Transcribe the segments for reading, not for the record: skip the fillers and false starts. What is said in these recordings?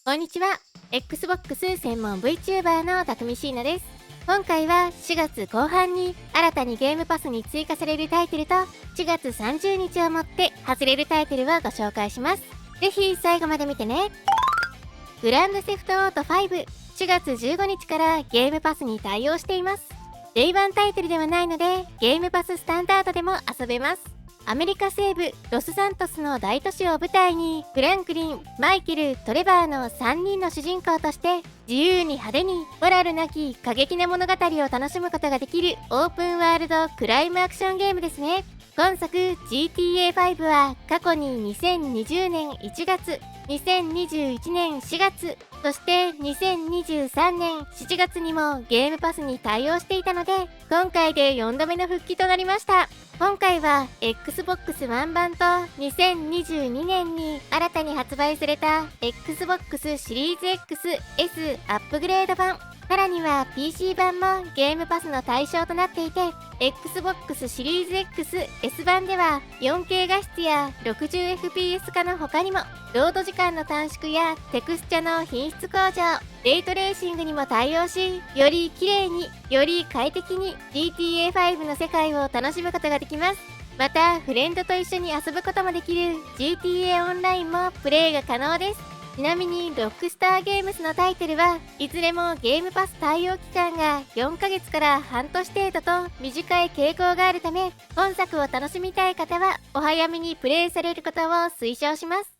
こんにちは。Xbox 専門 VTuber のたくみしーなです。今回は4月後半に新たにゲームパスに追加されるタイトルと4月30日をもって外れるタイトルをご紹介します。ぜひ最後まで見てね。グランドセフトオート5、4月15日からゲームパスに対応しています。J1 タイトルではないのでゲームパススタンダードでも遊べます。アメリカ西部ロスサントスの大都市を舞台にフランクリン、マイケル、トレバーの3人の主人公として自由に派手にモラルなき過激な物語を楽しむことができるオープンワールドクライムアクションゲームですね。今作 GTA5 は過去に2020年1月、2021年4月、そして2023年7月にもゲームパスに対応していたので、今回で4度目の復帰となりました。今回は Xbox One 版と2022年に新たに発売された Xbox シリーズ XS アップグレード版、さらには PC 版もゲームパスの対象となっていて、Xbox シリーズ XS 版では 4K 画質や 60fps 化の他にもロード時間の短縮やテクスチャの品質向上、レイトレーシングにも対応し、より綺麗に、より快適に GTA5 の世界を楽しむことができます。また、フレンドと一緒に遊ぶこともできる GTA オンラインもプレイが可能です。ちなみにロックスターゲームスのタイトルはいずれもゲームパス対応期間が4ヶ月から半年程度と短い傾向があるため、本作を楽しみたい方はお早めにプレイされることを推奨します。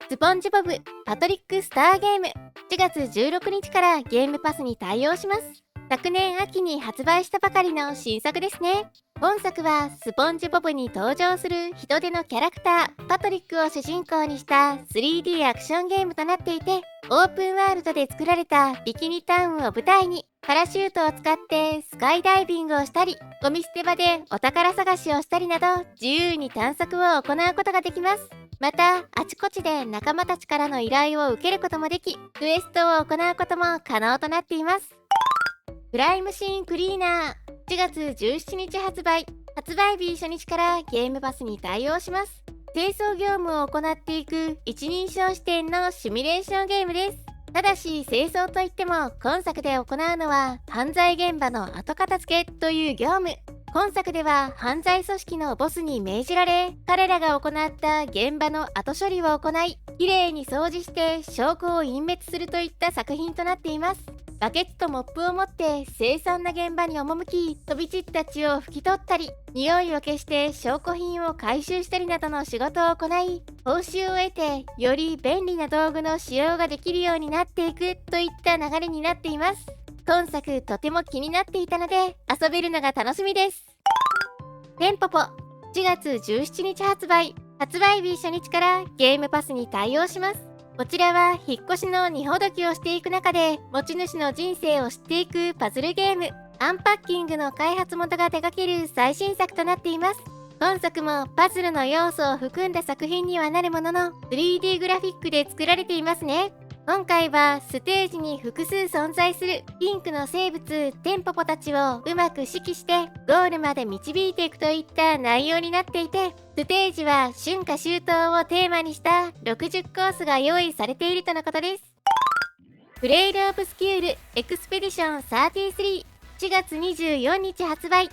スポンジボブパトリックスターゲーム、4月16日からゲームパスに対応します。昨年秋に発売したばかりの新作ですね。本作はスポンジボブに登場する人手のキャラクターパトリックを主人公にした 3D アクションゲームとなっていて、オープンワールドで作られたビキニタウンを舞台にパラシュートを使ってスカイダイビングをしたり、ゴミ捨て場でお宝探しをしたりなど自由に探索を行うことができます。また、あちこちで仲間たちからの依頼を受けることもでき、クエストを行うことも可能となっています。クライムシーンクリーナー、4月17日発売日初日からゲームパスに対応します。清掃業務を行っていく一人称視点のシミュレーションゲームです。ただし清掃といっても今作で行うのは犯罪現場の後片付けという業務。今作では犯罪組織のボスに命じられ、彼らが行った現場の後処理を行い、きれいに掃除して証拠を隠滅するといった作品となっています。バケツとモップを持って凄惨な現場に赴き、飛び散った血を拭き取ったり、匂いを消して証拠品を回収したりなどの仕事を行い、報酬を得てより便利な道具の使用ができるようになっていくといった流れになっています。今作とても気になっていたので遊べるのが楽しみです。テンポポ、4月17日発売日初日からゲームパスに対応します。こちらは引っ越しの荷ほどきをしていく中で持ち主の人生を知っていくパズルゲーム、アンパッキングの開発元が手掛ける最新作となっています。今作もパズルの要素を含んだ作品にはなるものの 3D グラフィックで作られていますね。今回はステージに複数存在するピンクの生物テンポポたちをうまく指揮してゴールまで導いていくといった内容になっていて、ステージは春夏秋冬をテーマにした60コースが用意されているとのことです。フレイルオブスキュールエクスペディション33、4月24日発売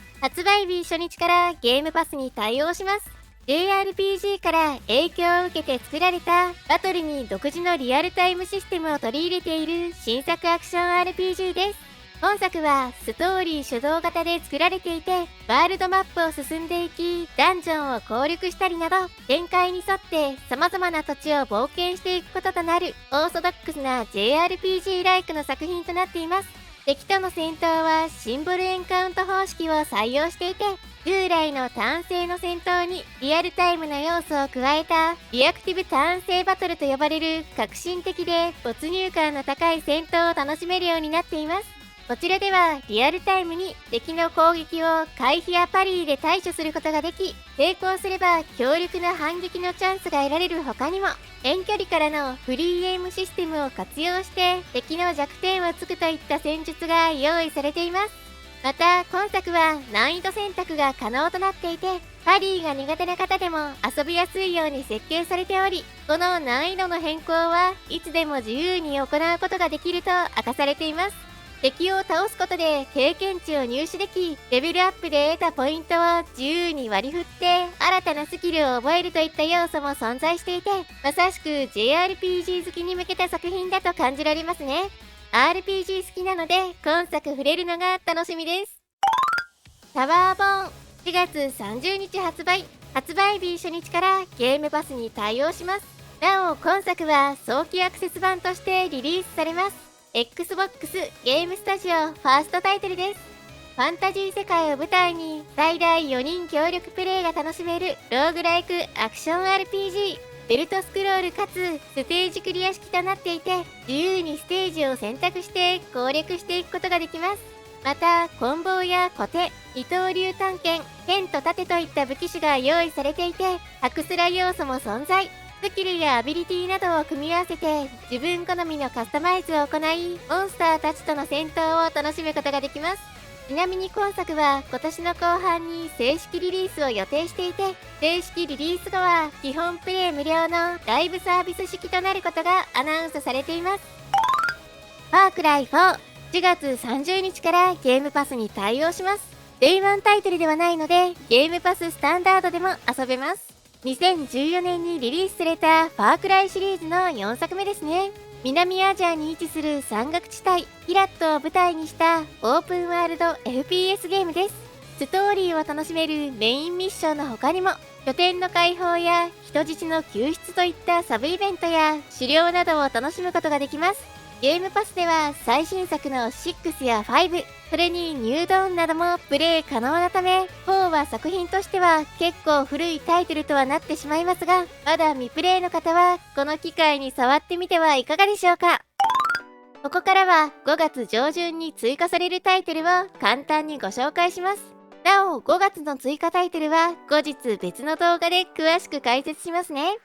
日初日からゲームパスに対応します。JRPG から影響を受けて作られたバトルに独自のリアルタイムシステムを取り入れている新作アクション RPG です。本作はストーリー主導型で作られていて、ワールドマップを進んでいき、ダンジョンを攻略したりなど、展開に沿って様々な土地を冒険していくこととなるオーソドックスな JRPG ライクの作品となっています。敵との戦闘はシンボルエンカウント方式を採用していて、従来のターン制の戦闘にリアルタイムの要素を加えたリアクティブターン制バトルと呼ばれる革新的で没入感の高い戦闘を楽しめるようになっています。こちらではリアルタイムに敵の攻撃を回避やパリーで対処することができ、成功すれば強力な反撃のチャンスが得られる他にも、遠距離からのフリーエイムシステムを活用して敵の弱点を突くといった戦術が用意されています。また今作は難易度選択が可能となっていて、パリーが苦手な方でも遊びやすいように設計されており、この難易度の変更はいつでも自由に行うことができると明かされています。敵を倒すことで経験値を入手でき、レベルアップで得たポイントを自由に割り振って新たなスキルを覚えるといった要素も存在していて、まさしく JRPG 好きに向けた作品だと感じられますね。RPG 好きなので今作触れるのが楽しみです。タワーボーン4月30日発売日初日からゲームパスに対応します。なお今作は早期アクセス版としてリリースされます。Xbox ゲームスタジオファーストタイトルです。ファンタジー世界を舞台に最大4人協力プレイが楽しめるローグライクアクション RPG、ベルトスクロールかつステージクリア式となっていて、自由にステージを選択して攻略していくことができます。また棍棒や小手、二刀流探検、剣と盾といった武器種が用意されていて、ハクスラ要素も存在。スキルやアビリティなどを組み合わせて自分好みのカスタマイズを行い、モンスターたちとの戦闘を楽しむことができます。ちなみに今作は今年の後半に正式リリースを予定していて、正式リリース後は基本プレイ無料のライブサービス式となることがアナウンスされています。ファークライ4、4月30日からゲームパスに対応します。デイワンタイトルではないのでゲームパススタンダードでも遊べます。2014年にリリースされたファークライシリーズの4作目ですね。南アジアに位置する山岳地帯ヒラットを舞台にしたオープンワールド FPS ゲームです。ストーリーを楽しめるメインミッションの他にも、拠点の開放や人質の救出といったサブイベントや狩猟などを楽しむことができます。ゲームパスでは最新作の6や5、それにニュードーンなどもプレイ可能なため、4は作品としては結構古いタイトルとはなってしまいますが、まだ未プレイの方はこの機会に触ってみてはいかがでしょうか。ここからは5月上旬に追加されるタイトルを簡単にご紹介します。なお5月の追加タイトルは後日別の動画で詳しく解説しますね。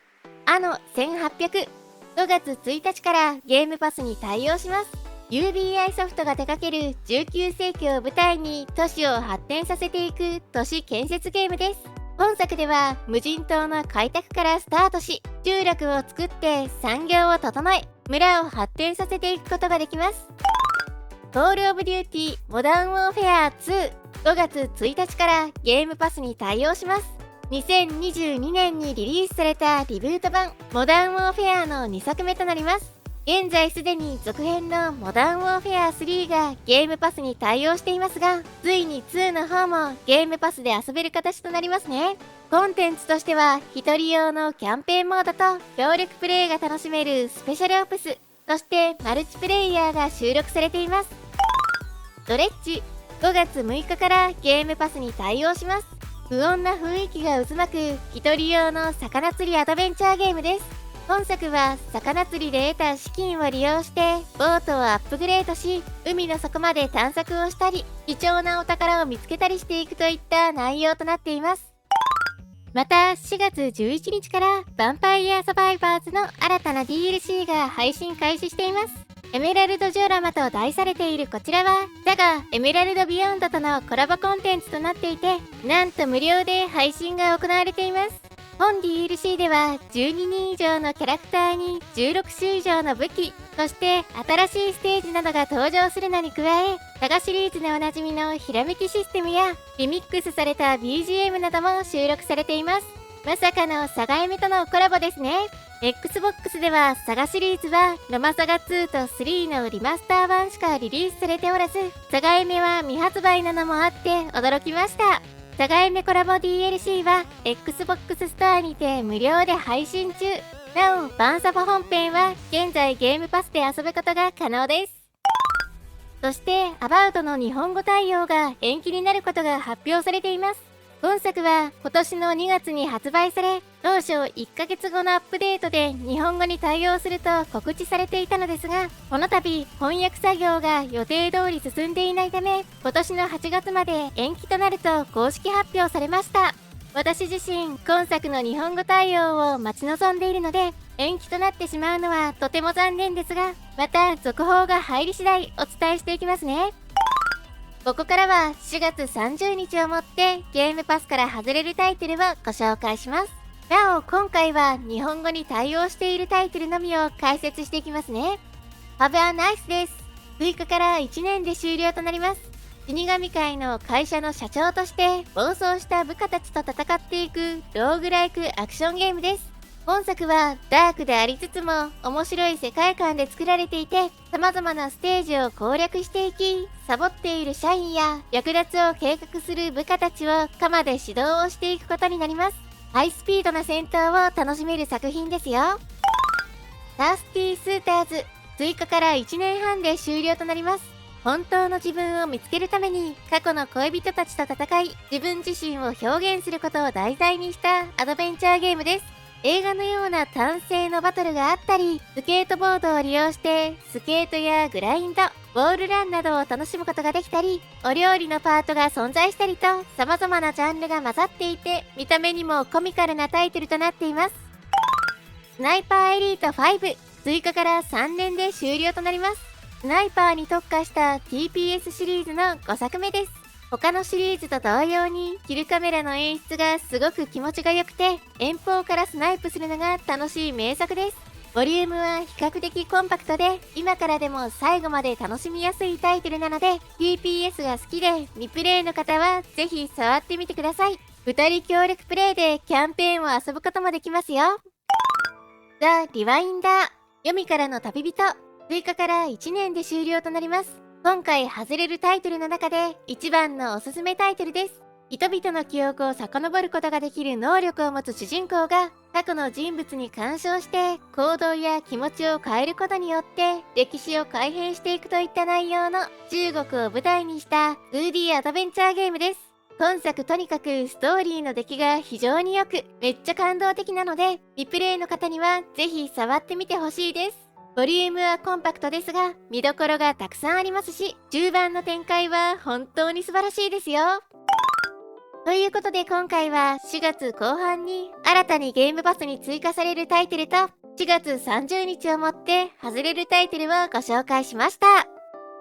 1800、5月1日からゲームパスに対応します。UBI ソフトが手掛ける19世紀を舞台に都市を発展させていく都市建設ゲームです。本作では無人島の開拓からスタートし、集落を作って産業を整え、村を発展させていくことができます。コールオブデューティーモダンウォーフェア2、5月1日からゲームパスに対応します。2022年にリリースされたリブート版モダンウォーフェアの2作目となります。現在すでに続編のモダンウォーフェア3がゲームパスに対応していますが、ついに2の方もゲームパスで遊べる形となりますね。コンテンツとしては1人用のキャンペーンモードと協力プレイが楽しめるスペシャルオプス、そしてマルチプレイヤーが収録されています。ドレッジ、5月6日からゲームパスに対応します。不穏な雰囲気が渦巻く一人用の魚釣りアドベンチャーゲームです。本作は魚釣りで得た資金を利用してボートをアップグレードし、海の底まで探索をしたり、貴重なお宝を見つけたりしていくといった内容となっています。また4月11日からヴァンパイアサバイバーズの新たな DLC が配信開始しています。エメラルドジョラマと題されているこちらはザガエメラルドビヨンドとのコラボコンテンツとなっていて、なんと無料で配信が行われています。本 DLC では12人以上のキャラクターに16種以上の武器、そして新しいステージなどが登場するのに加え、サガシリーズでおなじみのひらめきシステムやリミックスされた BGM なども収録されています。まさかのサガエメとのコラボですね。Xbox ではサガシリーズはロマサガ2と3のリマスター版しかリリースされておらず、サガエメは未発売なのもあって驚きました。サガエメコラボ DLC は Xbox ストアにて無料で配信中。なお、バンサバ本編は現在ゲームパスで遊ぶことが可能です。そして、アバウトの日本語対応が延期になることが発表されています。本作は今年の2月に発売され、当初1ヶ月後のアップデートで日本語に対応すると告知されていたのですが、この度翻訳作業が予定通り進んでいないため、今年の8月まで延期となると公式発表されました。私自身、今作の日本語対応を待ち望んでいるので、延期となってしまうのはとても残念ですが、また続報が入り次第お伝えしていきますね。ここからは4月30日をもってゲームパスから外れるタイトルをご紹介します。なお、今回は日本語に対応しているタイトルのみを解説していきますね。Have a nice です。追加から1年で終了となります。死神界の会社の社長として暴走した部下たちと戦っていくローグライクアクションゲームです。本作はダークでありつつも面白い世界観で作られていて、様々なステージを攻略していき、サボっている社員や略奪を計画する部下たちを鎌で指導をしていくことになります。ハイスピードな戦闘を楽しめる作品ですよ。サースティースーターズ、追加から1年半で終了となります。本当の自分を見つけるために過去の恋人たちと戦い、自分自身を表現することを題材にしたアドベンチャーゲームです。映画のような単性のバトルがあったり、スケートボードを利用してスケートやグラインド、ウォールランなどを楽しむことができたり、お料理のパートが存在したりと様々なジャンルが混ざっていて、見た目にもコミカルなタイトルとなっています。スナイパーエリート5、追加から3年で終了となります。スナイパーに特化した TPS シリーズの5作目です。他のシリーズと同様に、キルカメラの演出がすごく気持ちが良くて、遠方からスナイプするのが楽しい名作です。ボリュームは比較的コンパクトで、今からでも最後まで楽しみやすいタイトルなので、TPS が好きで未プレイの方はぜひ触ってみてください。2人協力プレイでキャンペーンを遊ぶこともできますよ。ザ・リワインダー、読みからの旅人、追加から1年で終了となります。今回外れるタイトルの中で一番のおすすめタイトルです。人々の記憶を遡ることができる能力を持つ主人公が過去の人物に干渉して行動や気持ちを変えることによって歴史を改変していくといった内容の中国を舞台にした2D アドベンチャーゲームです。今作とにかくストーリーの出来が非常に良くめっちゃ感動的なので、リプレイの方にはぜひ触ってみてほしいです。ボリュームはコンパクトですが、見どころがたくさんありますし、中盤の展開は本当に素晴らしいですよ。ということで今回は4月後半に新たにゲームパスに追加されるタイトルと、4月30日をもって外れるタイトルをご紹介しました。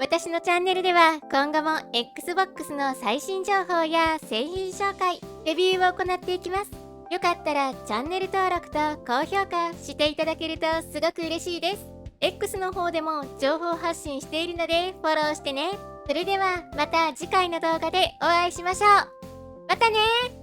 私のチャンネルでは今後も Xbox の最新情報や製品紹介、レビューを行っていきます。よかったらチャンネル登録と高評価していただけるとすごく嬉しいです。X の方でも情報発信しているのでフォローしてね。それではまた次回の動画でお会いしましょう。またねー。